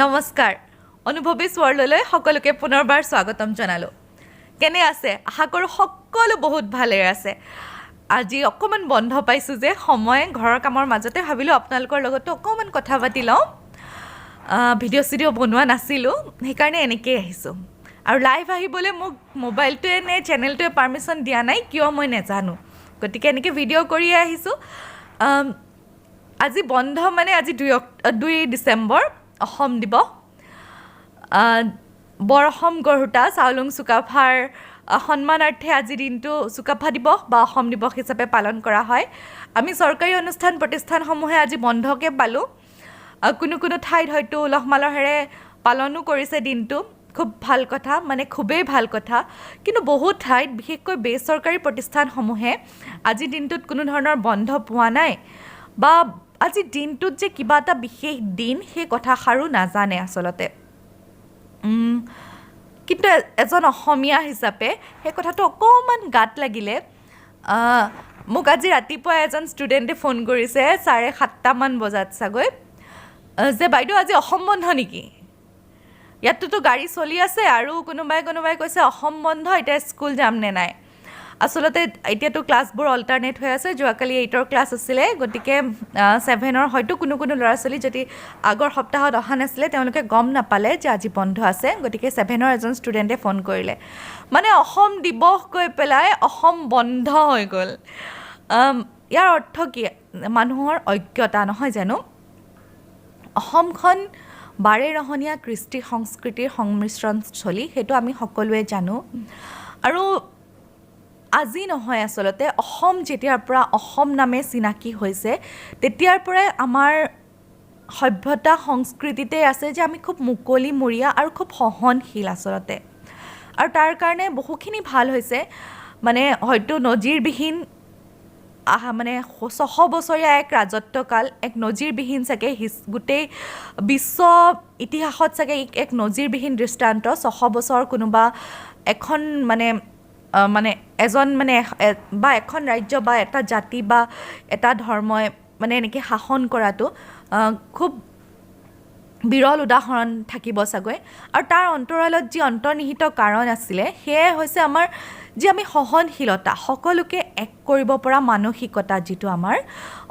নমস্কাৰ অনুভৱী স্বৰলৈ সকলোকে পুনৰবাৰ স্বাগতম জনালোঁ কেনে আছে আশা কৰোঁ সকলো বহুত ভালে আছে আজি অকমান বন্ধ পাইছোঁ যে সময় ঘৰৰ কামৰ মাজতে ভাবিলোঁ আপোনালোকৰ লগত অকমান কথা পাতি লওঁ ভিডিঅ' বনোৱা নাছিলোঁ সেইকাৰণে এনেকৈ আহিছোঁ আৰু লাইভ আহিবলৈ মোক মোবাইলটোৱে নে চেনেলটোৱে পাৰ্মিশ্যন দিয়া নাই কিয় মই নাজানো গতিকে এনেকৈ ভিডিঅ' কৰিয়ে আহিছোঁ আজি বন্ধ মানে আজি 2 ডিচেম্বৰ অসম দিৱস বৰ অসম গঢ়োতা চাওলুং চুকাফাৰ সন্মানাৰ্থে আজি দিনটো চুকাফা দিৱস বা অসম দিৱস হিচাপে পালন কৰা হয় আমি চৰকাৰী অনুষ্ঠান প্ৰতিষ্ঠানসমূহে আজি বন্ধকে পালোঁ কোনো ঠাইত হয়তো উলহ মালহেৰে পালনো কৰিছে দিনটো খুব ভাল কথা মানে খুবেই ভাল কথা কিন্তু বহুত ঠাইত বিশেষকৈ বেচৰকাৰী প্ৰতিষ্ঠানসমূহে আজি দিনটোত কোনো ধৰণৰ বন্ধ পোৱা নাই বা আজি দিনটোত যে কিবা এটা বিশেষ দিন সেই কথাষাৰো নাজানে আচলতে কিন্তু এজন অসমীয়া হিচাপে সেই কথাটো অকণমান গাত লাগিলে মোক আজি ৰাতিপুৱা এজন ষ্টুডেণ্টে ফোন কৰিছে 7:30মান বজাত চাগৈ যে বাইদেউ আজি অসম বন্ধ নেকি ইয়াততো গাড়ী চলি আছে আৰু কোনোবাই কৈছে অসম বন্ধ এতিয়া স্কুল যাম নে নাই আচলতে এতিয়াতো ক্লাছবোৰ অল্টাৰনেট হৈ আছে যোৱাকালি 8ৰ ক্লাছ আছিলে গতিকে 7ৰ হয়তো কোনো ল'ৰা ছোৱালী যদি আগৰ সপ্তাহত অহা নাছিলে তেওঁলোকে গম নাপালে যে আজি বন্ধ আছে গতিকে 7ৰ এজন ষ্টুডেণ্টে ফোন কৰিলে মানে অসম দিৱস গৈ পেলাই অসম বন্ধ হৈ গ'ল ইয়াৰ অৰ্থ কি মানুহৰ অজ্ঞতা নহয় জানো অসমখন বাৰেৰহণীয়া কৃষ্টি সংস্কৃতিৰ সংমিশ্ৰণস্থলী সেইটো আমি সকলোৱে জানো আৰু আজি নহয় আচলতে অসম যেতিয়াৰ পৰা অসম নামে চিনাকি হৈছে তেতিয়াৰ পৰাই আমাৰ সভ্যতা সংস্কৃতিতে আছে যে আমি খুব মুকলিমূৰীয়া আৰু খুব সহনশীল আচলতে আৰু তাৰ কাৰণে বহুখিনি ভাল হৈছে মানে হয়তো নজিৰবিহীন মানে 600 বছৰীয়া এক ৰাজত্বকাল এক নজিৰবিহীন চাগে গোটেই বিশ্ব ইতিহাসত চাগে এক নজিৰবিহীন দৃষ্টান্ত 600 বছৰ কোনোবা এখন মানে এজন মানে বা এখন ৰাজ্য বা এটা জাতি বা এটা ধৰ্মই মানে এনেকৈ শাসন কৰাটো খুব বিৰল উদাহৰণ থাকিব চাগৈ আৰু তাৰ অন্তৰালত যি অন্তৰ্নিহিত কাৰণ আছিলে সেয়াই হৈছে আমাৰ যি আমি সহনশীলতা সকলোকে এক কৰিব পৰা মানসিকতা যিটো আমাৰ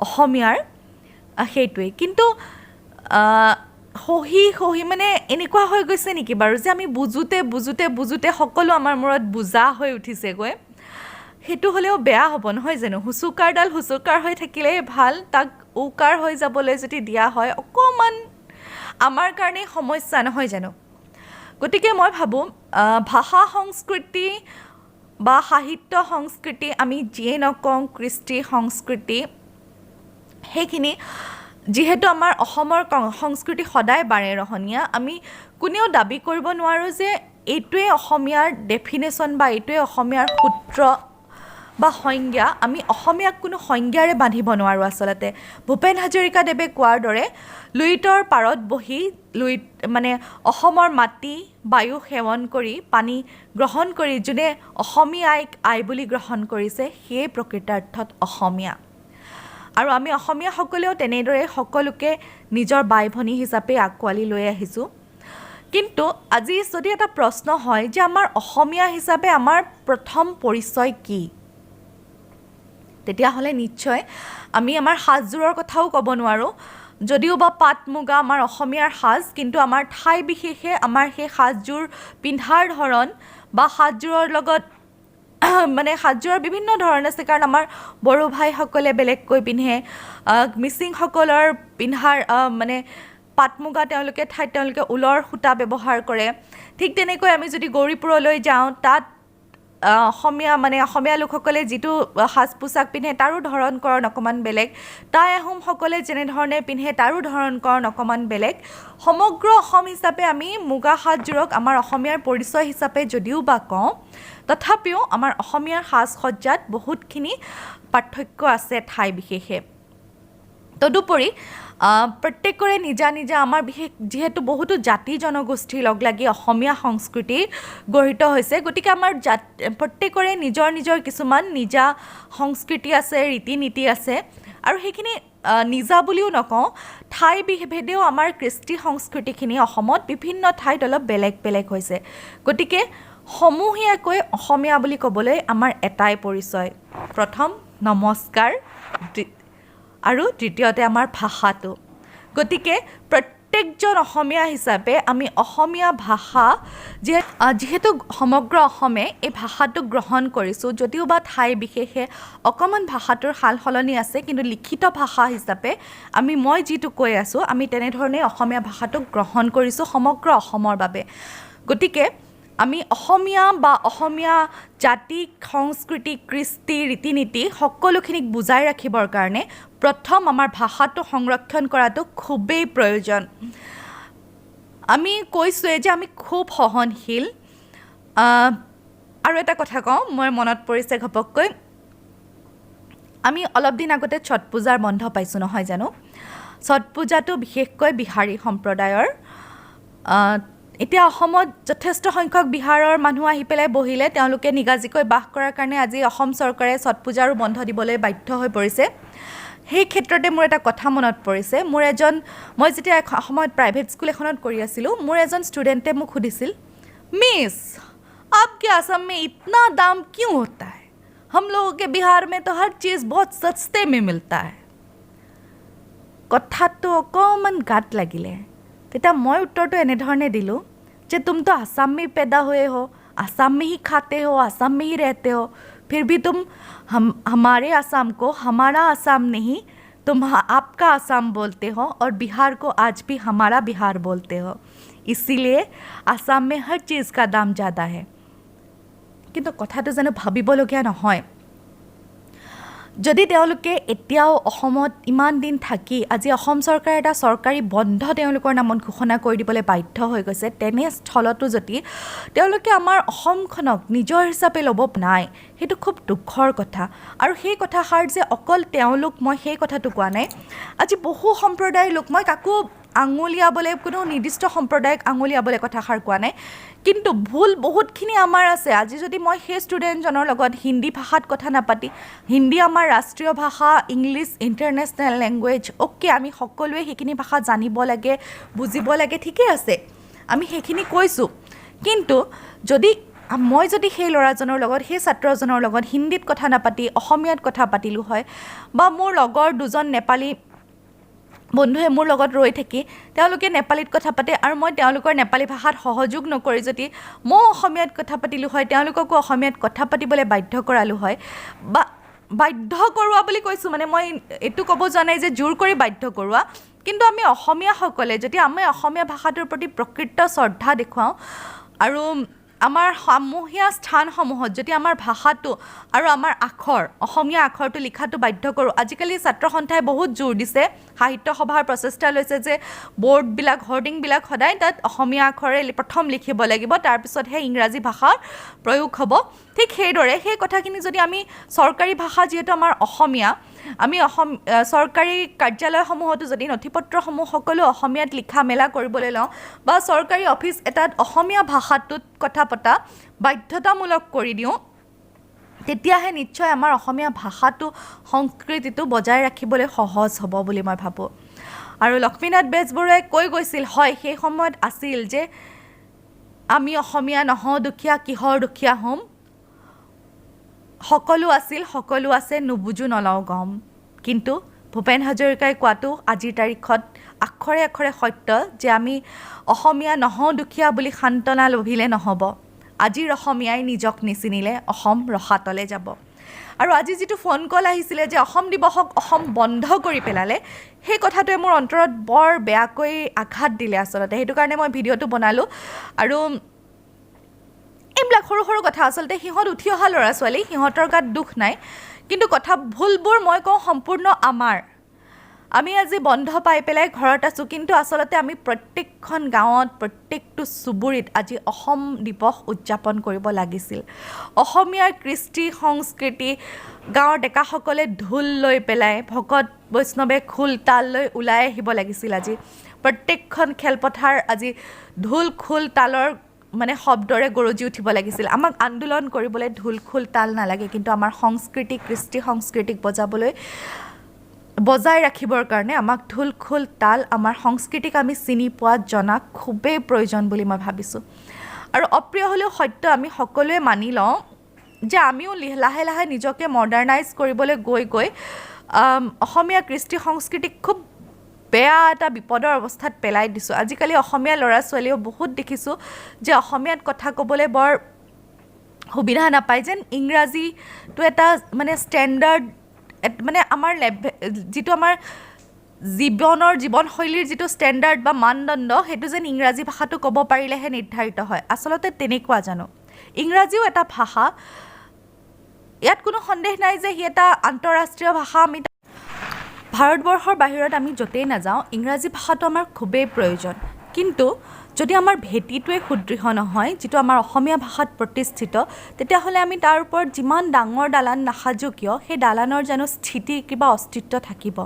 অসমীয়াৰ সেইটোৱে কিন্তু সহি মানে এনেকুৱা হৈ গৈছে নেকি বাৰু যে আমি বুজোতে সকলো আমাৰ মূৰত বুজা হৈ উঠিছেগৈ সেইটো হ'লেও বেয়া হ'ব নহয় জানো হুচুকাৰডাল হুচুকাৰ হৈ থাকিলেই ভাল তাক উকাৰ হৈ যাবলৈ যদি দিয়া হয় অকণমান আমাৰ কাৰণেই সমস্যা নহয় জানো গতিকে মই ভাবোঁ ভাষা সংস্কৃতি বা সাহিত্য সংস্কৃতি আমি যিয়ে নকওঁ কৃষ্টি সংস্কৃতি সেইখিনি যিহেতু আমাৰ অসমৰ সংস্কৃতি সদায় বাৰেৰহণীয়া আমি কোনেও দাবী কৰিব নোৱাৰোঁ যে এইটোৱে অসমীয়াৰ ডেফিনেশ্যন বা এইটোৱে অসমীয়াৰ সূত্ৰ বা সংজ্ঞা আমি অসমীয়াক কোনো সংজ্ঞাৰে বান্ধিব নোৱাৰোঁ আচলতে ভূপেন হাজৰিকাদেৱে কোৱাৰ দৰে লুইতৰ পাৰত বহি মানে অসমৰ মাটি বায়ু সেৱন কৰি পানী গ্ৰহণ কৰি যোনে অসমীয়াইক আই বুলি গ্ৰহণ কৰিছে সেয়ে প্ৰকৃতাৰ্থত অসমীয়া আৰু আমি অসমীয়াসকলেও তেনেদৰে সকলোকে নিজৰ বাই ভনী হিচাপে আঁকোৱালি লৈ আহিছোঁ কিন্তু আজি যদি এটা প্ৰশ্ন হয় যে আমাৰ অসমীয়া হিচাপে আমাৰ প্ৰথম পৰিচয় কি তেতিয়াহ'লে নিশ্চয় আমি আমাৰ সাজযোৰৰ কথাও ক'ব নোৱাৰোঁ যদিও বা পাট মুগা আমাৰ অসমীয়াৰ সাজ কিন্তু আমাৰ ঠাই বিশেষে আমাৰ সেই সাজযোৰ পিন্ধাৰ ধৰণ বা সাজযোৰৰ লগত মানে সাজযোৰৰ বিভিন্ন ধৰণ আছে কাৰণ আমাৰ বড়ো ভাইসকলে বেলেগকৈ পিন্ধে মিচিংসকলৰ পিন্ধাৰ মানে পাট মুগা তেওঁলোকে ঊলৰ সূতা ব্যৱহাৰ কৰে ঠিক তেনেকৈ আমি যদি গৌৰীপুৰলৈ যাওঁ তাত অসমীয়া লোকসকলে যিটো সাজ পোছাক পিন্ধে তাৰো ধৰণকৰণ অকণমান বেলেগ টাই আহোমসকলে যেনেধৰণে পিন্ধে তাৰো ধৰণকৰণ অকণমান বেলেগ সমগ্ৰ অসম হিচাপে আমি মুগা সাজযোৰক আমাৰ অসমীয়াৰ পৰিচয় হিচাপে যদিও বা কওঁ তথাপিও আমাৰ অসমীয়াৰ সাজ সজ্জাত বহুতখিনি পাৰ্থক্য আছে ঠাই বিশেষে তদুপৰি প্ৰত্যেকৰে নিজা আমাৰ বিশেষ যিহেতু বহুতো জাতি জনগোষ্ঠী লগ লাগি অসমীয়া সংস্কৃতি গঢ়িত হৈছে গতিকে আমাৰ প্ৰত্যেকৰে নিজৰ কিছুমান নিজা সংস্কৃতি আছে ৰীতি নীতি আছে আৰু সেইখিনি নিজা বুলিও নকওঁ, ঠাই ভেদেও আমাৰ কৃষ্টি সংস্কৃতিখিনি অসমত বিভিন্ন ঠাইত অলপ বেলেগ বেলেগ হৈছে। গতিকে সমূহীয়াকৈ অসমীয়া বুলি ক'বলৈ আমাৰ এটাই পৰিচয়, প্ৰথম নমস্কাৰ আৰু দ্বিতীয়তে আমাৰ ভাষাটো। গতিকে প্ৰত্যেকজন অসমীয়া হিচাপে আমি অসমীয়া ভাষা যিহেতু সমগ্ৰ অসমে এই ভাষাটোক গ্ৰহণ কৰিছোঁ, যদিও বা ঠাই বিশেষে অকণমান ভাষাটোৰ সাল সলনি আছে, কিন্তু লিখিত ভাষা হিচাপে মই যিটো কৈ আছোঁ, আমি তেনেধৰণে অসমীয়া ভাষাটোক গ্ৰহণ কৰিছোঁ সমগ্ৰ অসমৰ বাবে। গতিকে আমি অসমীয়া বা অসমীয়া জাতি, সংস্কৃতি, কৃষ্টি, ৰীতি নীতি সকলোখিনিক বুজাই ৰাখিবৰ কাৰণে প্ৰথম আমাৰ ভাষাটো সংৰক্ষণ কৰাটো খুবেই প্ৰয়োজন। আমি কৈছোঁৱে যে আমি খুব সহনশীল। আৰু এটা কথা কওঁ, মই মনত পৰিছে ঘপককৈ, আমি অলপ দিন আগতে ছট পূজাৰ বন্ধ পাইছোঁ নহয় জানো? ছট পূজাটো বিশেষকৈ বিহাৰী সম্প্ৰদায়ৰ। এতিয়া অসমত যথেষ্ট সংখ্যক বিহাৰৰ মানুহ আহি পেলাই বহিলে, তেওঁলোকে নিগাজিকৈ বাস কৰাৰ কাৰণে আজি অসম চৰকাৰে ছট পূজাৰো বন্ধ দিবলৈ বাধ্য হৈ পৰিছে। সেই ক্ষেত্ৰতে মোৰ এটা কথা মনত পৰিছে, মই যেতিয়া সময়ত প্ৰাইভেট স্কুল এখনত কৰি আছিলোঁ, মোৰ এজন ষ্টুডেণ্টে মোক সুধিছিল, মিছ आपके असम में इतना दाम क्यों होता है? हम लोगों के बिहार में तो हर चीज़ बहुत सस्ते में मिलता है। কথাটো অকণমান গাত লাগিলে। তেতিয়া মই উত্তৰটো এনেধৰণে দিলোঁ যে तुम तो असम में पैदा हुए हो, असम में ही खाते हो, असम में ही रहते हो, फिर भी तुम हमारे असम को हमारा असम नहीं, तुम आपका असम बोलते हो, और बिहार को आज भी हमारा बिहार बोलते हो, इसीलिए असम में हर चीज़ का दाम ज़्यादा है। কিন্তু কথাটো জানো ভাবিবলগীয়া নহয়? যদি তেওঁলোকে এতিয়াও অসমত ইমান দিন থাকি আজি অসম চৰকাৰে এটা চৰকাৰী বন্ধ তেওঁলোকৰ নামত ঘোষণা কৰি দিবলৈ বাধ্য হৈ গৈছে, তেনেস্থলতো যদি তেওঁলোকে আমাৰ অসমখনক নিজৰ হিচাপে ল'ব নাই, সেইটো খুব দুখৰ কথা। আৰু সেই কথাষাৰ যে অকল তেওঁলোক, মই সেই কথাটো কোৱা নাই। আজি বহু সম্প্ৰদায়ৰ লোক, মই কাকো আঙুলিয়াবলৈ, কোনো নিৰ্দিষ্ট সম্প্ৰদায়ক আঙুলিয়াবলৈ কথাষাৰ কোৱা নাই, কিন্তু ভুল বহুতখিনি আমাৰ আছে। আজি যদি মই সেই ষ্টুডেণ্টজনৰ লগত হিন্দী ভাষাত কথা নাপাতি, হিন্দী আমাৰ ৰাষ্ট্ৰীয় ভাষা, ইংলিছ ইণ্টাৰনেশ্যনেল লেংগুৱেজ, অ'কে, আমি সকলোৱে সেইখিনি ভাষা জানিব লাগে, বুজিব লাগে, ঠিকেই আছে, আমি সেইখিনি কৈছোঁ। কিন্তু মই যদি সেই ল'ৰাজনৰ লগত, সেই ছাত্ৰজনৰ লগত হিন্দীত কথা নাপাতি অসমীয়াত কথা পাতিলোঁ হয়, বা মোৰ লগৰ দুজন নেপালী বন্ধুৱে মোৰ লগত ৰৈ থাকি তেওঁলোকে নেপালীত কথা পাতে আৰু মই তেওঁলোকৰ নেপালী ভাষাত সহযোগ নকৰি যদি মই অসমীয়াত কথা পাতিলোঁ হয়, তেওঁলোককো অসমীয়াত কথা পাতিবলৈ বাধ্য কৰালোঁ হয়, বা বাধ্য কৰোৱা বুলি কৈছোঁ, মানে মই এইটো ক'ব যোৱা নাই যে জোৰ কৰি বাধ্য কৰোৱা, কিন্তু আমি অসমীয়াসকলে যদি আমি অসমীয়া ভাষাটোৰ প্ৰতি প্ৰকৃত শ্ৰদ্ধা দেখুৱাওঁ আৰু আমাৰ সমূহীয়া স্থানসমূহত যদি আমাৰ ভাষাটো আৰু আমাৰ আখৰ, অসমীয়া আখৰটো লিখাটো বাধ্য কৰোঁ। আজিকালি ছাত্ৰ সন্থাই বহুত জোৰ দিছে, সাহিত্য সভাৰ প্ৰচেষ্টা লৈছে যে বৰ্ডবিলাক, হৰ্ডিংবিলাক সদায় তাত অসমীয়া আখৰে প্ৰথম লিখিব লাগিব, তাৰপিছতহে ইংৰাজী ভাষাৰ প্ৰয়োগ হ'ব। ঠিক সেইদৰে সেই কথাখিনি যদি আমি চৰকাৰী ভাষা যিহেতু আমাৰ অসমীয়া, আমি চৰকাৰী কাৰ্যালয়সমূহতো যদি নথিপত্ৰসমূহ সকলো অসমীয়াত লিখা মেলা কৰিবলৈ লওঁ, বা চৰকাৰী অফিচ এটাত অসমীয়া ভাষাটোত কথা পতা বাধ্যতামূলক কৰি দিওঁ, তেতিয়াহে নিশ্চয় আমাৰ অসমীয়া ভাষাটো, সংস্কৃতিটো বজাই ৰাখিবলৈ সহজ হ'ব বুলি মই ভাবোঁ। আৰু লক্ষ্মীনাথ বেজবৰুৱাই কৈ গৈছিল, হয়, সেই সময়ত আছিল যে আমি অসমীয়া নহওঁ দুখীয়া, কিহৰ দুখীয়া হ'ম, সকলো আছিল, সকলো আছে, নুবুজো নলওঁ গম। কিন্তু ভূপেন হাজৰিকাই কোৱাটো আজিৰ তাৰিখত আখৰে আখৰে সত্য যে আমি অসমীয়া নহওঁ দুখীয়া বুলি সান্তনা লভিলে নহ'ব। আজিৰ অসমীয়াই নিজক নিচিনিলে অসম ৰসাতলে যাব। আৰু আজি যিটো ফোন কল আহিছিলে যে অসম দিৱসক অসম বন্ধ কৰি পেলালে, সেই কথাটোৱে মোৰ অন্তৰত বৰ বেয়াকৈ আঘাত দিলে আচলতে। সেইটো কাৰণে মই ভিডিঅ'টো বনালোঁ। আৰু এইবিলাক সৰু সৰু কথা, আচলতে সিহঁত উঠি অহা ল'ৰা ছোৱালী, সিহঁতৰ গাত দুখ নাই, কিন্তু ভুলবোৰ মই কওঁ সম্পূৰ্ণ আমাৰ। আমি আজি বন্ধ পাই পেলাই ঘৰত আছোঁ, কিন্তু আচলতে আমি প্ৰত্যেকখন গাঁৱত, প্ৰত্যেকটো চুবুৰীত আজি অসম দিৱস উদযাপন কৰিব লাগিছিল। অসমীয়াৰ কৃষ্টি সংস্কৃতি গাঁৱৰ ডেকাসকলে ঢোল লৈ পেলাই, ভকত বৈষ্ণৱে খোল তাল লৈ ওলাই আহিব লাগিছিল। আজি প্ৰত্যেকখন খেলপথাৰ আজি ঢোল খোল তালৰ মানে শব্দৰে গৰজি উঠিব লাগিছিল। আমাক আন্দোলন কৰিবলৈ ঢোল খোল তাল নালাগে, কিন্তু আমাৰ সংস্কৃতি, কৃষ্টি সংস্কৃতিক বজাবলৈ বজাই ৰাখিবৰ কাৰণে আমাক ঢোল খোল তাল আমাৰ সংস্কৃতিক আমি চিনি পোৱা জনা খুবেই প্ৰয়োজন বুলি মই ভাবিছোঁ আৰু অপ্ৰিয় হ'লেও সত্য আমি সকলোৱে মানি লওঁ যে আমিও লাহে লাহে নিজকে মডাৰ্ণাইজ কৰিবলৈ গৈ অসমীয়া কৃষ্টি সংস্কৃতিক খুব বেয়া এটা বিপদৰ অৱস্থাত পেলাই দিছোঁ আজিকালি অসমীয়া ল'ৰা ছোৱালীও বহুত দেখিছোঁ যে অসমীয়াত কথা ক'বলৈ বৰ সুবিধা নাপায় যেন ইংৰাজীটো এটা মানে ষ্টেণ্ডাৰ্ড মানে আমাৰ যিটো আমাৰ জীৱনশৈলীৰ যিটো ষ্টেণ্ডাৰ্ড বা মানদণ্ড সেইটো যেন ইংৰাজী ভাষাটো ক'ব পাৰিলেহে নিৰ্ধাৰিত হয় আচলতে তেনেকুৱা জানো ইংৰাজীও এটা ভাষা ইয়াত কোনো সন্দেহ নাই যে সি এটা আন্তঃৰাষ্ট্ৰীয় ভাষা আমি ভাৰতবৰ্ষৰ বাহিৰত আমি য'তেই নাযাওঁ ইংৰাজী ভাষাটো আমাৰ খুবেই প্ৰয়োজন কিন্তু যদি আমাৰ ভেটিটোৱে সুদৃঢ় নহয় যিটো আমাৰ অসমীয়া ভাষাত প্ৰতিষ্ঠিত তেতিয়াহ'লে আমি তাৰ ওপৰত যিমান ডাঙৰ দালান নাসাজো কিয় সেই দালানৰ জানো স্থিতি কিবা অস্তিত্ব থাকিব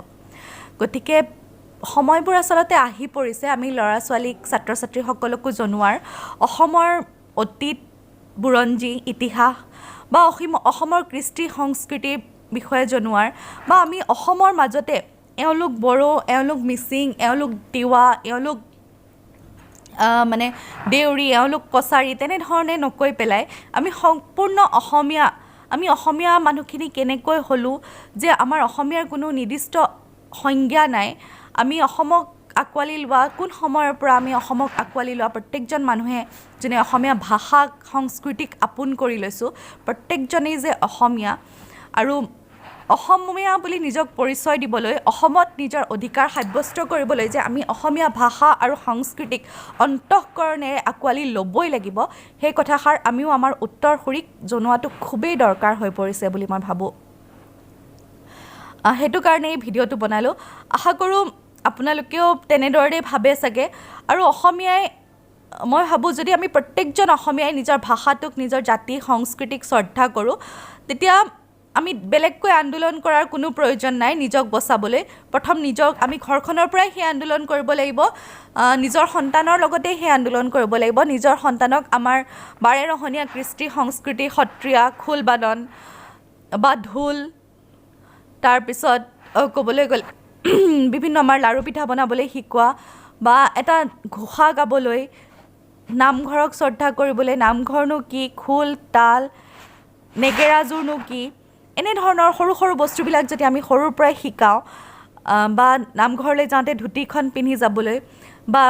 গতিকে সময়বোৰ আচলতে আহি পৰিছে আমি ল'ৰা ছোৱালীক ছাত্ৰ ছাত্ৰীসকলকো জনোৱাৰ অসমৰ অতীত বুৰঞ্জী ইতিহাস বা অসমৰ কৃষ্টি সংস্কৃতিৰ বিষয়ে জনোৱাৰ বা আমি অসমৰ মাজতে এওঁলোক বড়ো এওঁলোক মিচিং এওঁলোক তিৱা এওঁলোক মানে দেউৰী এওঁলোক কছাৰী তেনেধৰণে নকৈ পেলাই আমি সম্পূৰ্ণ অসমীয়া মানুহখিনি কেনেকৈ হ'লোঁ যে আমাৰ অসমীয়াৰ কোনো নিৰ্দিষ্ট সংজ্ঞা নাই আমি অসমক আঁকোৱালি লোৱা কোন সময়ৰ পৰা আমি অসমক আঁকোৱালি লোৱা প্ৰত্যেকজন মানুহে যোনে অসমীয়া ভাষা সংস্কৃতিক আপোন কৰি লৈছোঁ প্ৰত্যেকজনেই যে অসমীয়া আৰু অসমীয়া বুলি নিজক পৰিচয় দিবলৈ অসমত নিজৰ অধিকাৰ সাব্যস্ত কৰিবলৈ যে আমি অসমীয়া ভাষা আৰু সংস্কৃতিক অন্তঃকৰণেৰে আঁকোৱালি ল'বই লাগিব সেই কথাষাৰ আমিও আমাৰ উত্তৰসূৰীক জনোৱাটো খুবেই দৰকাৰ হৈ পৰিছে বুলি মই ভাবোঁ সেইটো কাৰণে এই ভিডিঅ'টো বনালোঁ আশা কৰোঁ আপোনালোকেও তেনেদৰে ভাবে চাগে আৰু অসমীয়াই মই ভাবোঁ যদি আমি প্ৰত্যেকজন অসমীয়াই নিজৰ ভাষাটোক নিজৰ জাতি সংস্কৃতিক শ্ৰদ্ধা কৰোঁ তেতিয়া আমি বেলেগকৈ আন্দোলন কৰাৰ কোনো প্ৰয়োজন নাই নিজক বচাবলৈ প্ৰথম নিজক আমি ঘৰখনৰ পৰাই সেই আন্দোলন কৰিব লাগিব নিজৰ সন্তানৰ লগতে সেই আন্দোলন কৰিব লাগিব নিজৰ সন্তানক আমাৰ বাৰেৰহণীয়া কৃষ্টি সংস্কৃতি সত্ৰীয়া খোল বাদন বা ঢোল তাৰপিছত ক'বলৈ গ'লে বিভিন্ন আমাৰ লাড়ু পিঠা বনাবলৈ শিকোৱা বা এটা ঘোষা গাবলৈ নামঘৰক শ্ৰদ্ধা কৰিবলৈ নামঘৰনো কি খোল তাল নেগেৰাযোৰনো কি এনেধৰণৰ সৰু সৰু বস্তুবিলাক যদি আমি সৰুৰ পৰাই শিকাওঁ বা নামঘৰলৈ যাওঁতে ধুতিখন পিন্ধি যাবলৈ বা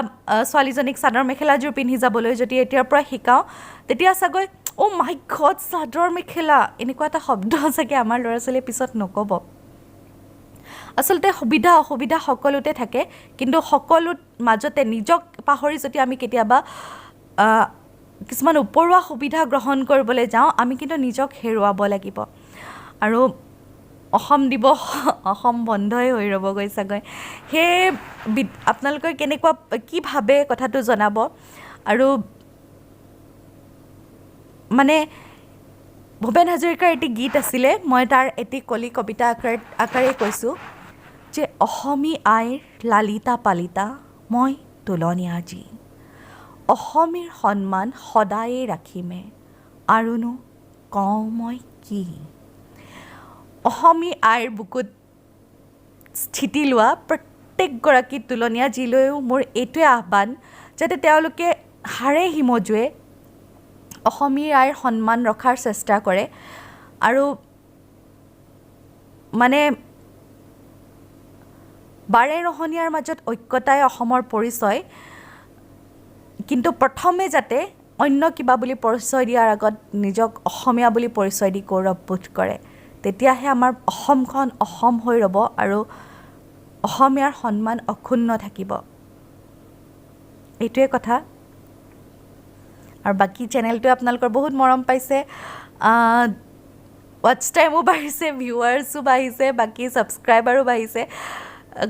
ছোৱালীজনীক চাদৰ মেখেলাযোৰ পিন্ধি যাবলৈ যদি এতিয়াৰ পৰা শিকাওঁ তেতিয়া চাগৈ অ' মাই গড চাদৰ মেখেলা এনেকুৱা এটা শব্দ চাগে আমাৰ ল'ৰা ছোৱালীয়ে পিছত নক'ব আচলতে সুবিধা অসুবিধা সকলোতে থাকে কিন্তু সকলোৰ মাজতে নিজক পাহৰি যদি আমি কেতিয়াবা কিছুমান উপৰুৱা সুবিধা গ্ৰহণ কৰিবলৈ যাওঁ আমি কিন্তু নিজক হেৰুৱাব লাগিব আৰু অসম দিৱস অসম বন্ধই হৈ ৰ'বগৈ চাগৈ সেই আপোনালোকে কেনেকুৱা কি ভাবে কথাটো জনাব আৰু মানে ভূপেন হাজৰিকাৰ এটি গীত আছিলে মই তাৰ এটি কলি কবিতা আকাৰে কৈছোঁ যে অসমী আইৰ লালিতা পালিতা মই তুলনী আজি অসমীৰ সন্মান সদায়ে ৰাখিমে আৰুনো কওঁ মই কি অসমী আইৰ বুকুত স্থিতি লোৱা প্ৰত্যেকগৰাকী তুলনীয়া যিলৈও মোৰ এইটোৱে আহ্বান যাতে তেওঁলোকে হাড়ে হিমজুৱে অসমীৰ আইৰ সন্মান ৰখাৰ চেষ্টা কৰে আৰু মানে বাৰেৰহণীয়াৰ মাজত ঐক্যতাই অসমৰ পৰিচয় কিন্তু প্ৰথমে যাতে অন্য কিবা বুলি পৰিচয় দিয়াৰ আগত নিজক অসমীয়া বুলি পৰিচয় দি গৌৰৱবোধ কৰে তেতিয়াহে আমাৰ অসমখন অসম হৈ ৰ'ব আৰু অসমীয়াৰ সন্মান অক্ষুণ্ণ থাকিব এইটোৱে কথা আৰু বাকী চেনেলটোৱে আপোনালোকৰ বহুত মৰম পাইছে ৱাটচ টাইমো বাঢ়িছে ভিউৱাৰ্ছো বাঢ়িছে বাকী ছাবস্ক্ৰাইবাৰো বাঢ়িছে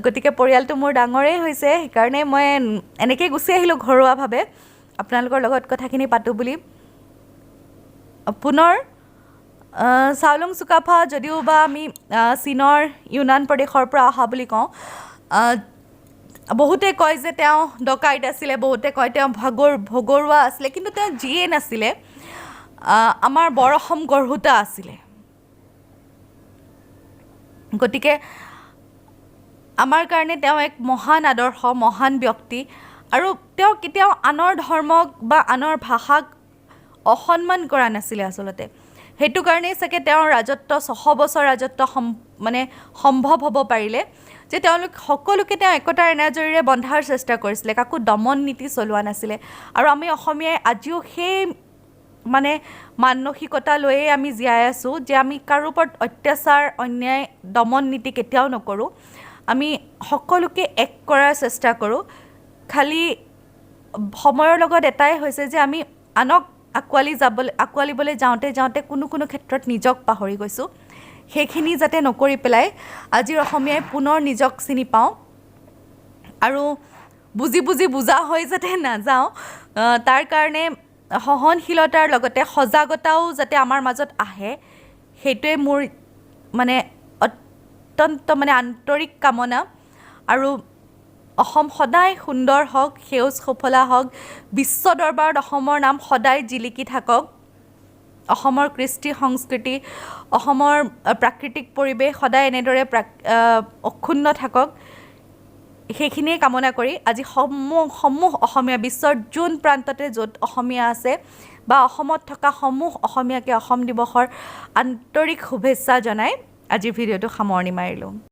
গতিকে পৰিয়ালটো মোৰ ডাঙৰেই হৈছে সেইকাৰণে মই এনেকৈ গুচি আহিলোঁ ঘৰুৱাভাৱে আপোনালোকৰ লগত কথাখিনি পাতোঁ বুলি পুনৰ চাওলুং চুকাফা যদিও বা আমি চীনৰ ইউনান প্ৰদেশৰ পৰা অহা বুলি কওঁ বহুতে কয় যে তেওঁ ডকাইত আছিলে বহুতে কয় তেওঁ ভগৰুৱা আছিলে কিন্তু তেওঁ যিয়ে নাছিলে আমাৰ বৰ অসম গঢ়োতা আছিলে গতিকে আমাৰ কাৰণে তেওঁ এক মহান আদৰ্শ, মহান ব্যক্তি আৰু তেওঁ কেতিয়াও আনৰ ধৰ্মক বা আনৰ ভাষাক অসন্মান কৰা নাছিলে আচলতে। সেইটো কাৰণেই চাগে তেওঁৰ ৰাজত্ব 600 বছৰ ৰাজত্ব মানে সম্ভৱ হ'ব পাৰিলে যে তেওঁলোক সকলোকে তেওঁ একতাৰ এনাজৰীৰে বন্ধাৰ চেষ্টা কৰিছিলে, কাকো দমন নীতি চলোৱা নাছিলে। আৰু আমি অসমীয়াই আজিও সেই মানে মানসিকতা লৈয়ে আমি জীয়াই আছোঁ যে আমি কাৰো ওপৰত অত্যাচাৰ, অন্যায়, দমন নীতি কেতিয়াও নকৰোঁ। আমি সকলোকে এক কৰাৰ চেষ্টা কৰোঁ। খালি সময়ৰ লগত এটাই হৈছে যে আমি আনক আঁকোৱালিবলৈ যাওঁতে কোনো ক্ষেত্ৰত নিজক পাহৰি গৈছোঁ। সেইখিনি যাতে নকৰি পেলাই আজিৰ অসমীয়াই পুনৰ নিজক চিনি পাওঁ আৰু বুজা হৈ যাতে নাযাওঁ, তাৰ কাৰণে সহনশীলতাৰ লগতে সজাগতাও যাতে আমাৰ মাজত আহে, সেইটোৱে মোৰ মানে অত্যন্ত মানে আন্তৰিক কামনা। আৰু অসম সদায় সুন্দৰ হওক, সেউজ সুফলা হওক, বিশ্ব দৰবাৰত অসমৰ নাম সদায় জিলিকি থাকক। অসমৰ কৃষ্টি সংস্কৃতি, অসমৰ প্ৰাকৃতিক পৰিৱেশ সদায় এনেদৰে অক্ষুণ্ণ থাকক, সেইখিনিয়ে কামনা কৰি আজি সমূহ অসমীয়া, বিশ্বৰ যোন প্ৰান্ততে য'ত অসমীয়া আছে বা অসমত থকা সমূহ অসমীয়াকে অসম দিৱসৰ আন্তৰিক শুভেচ্ছা জনাই আজিৰ ভিডিঅ'টো সামৰণি মাৰিলোঁ।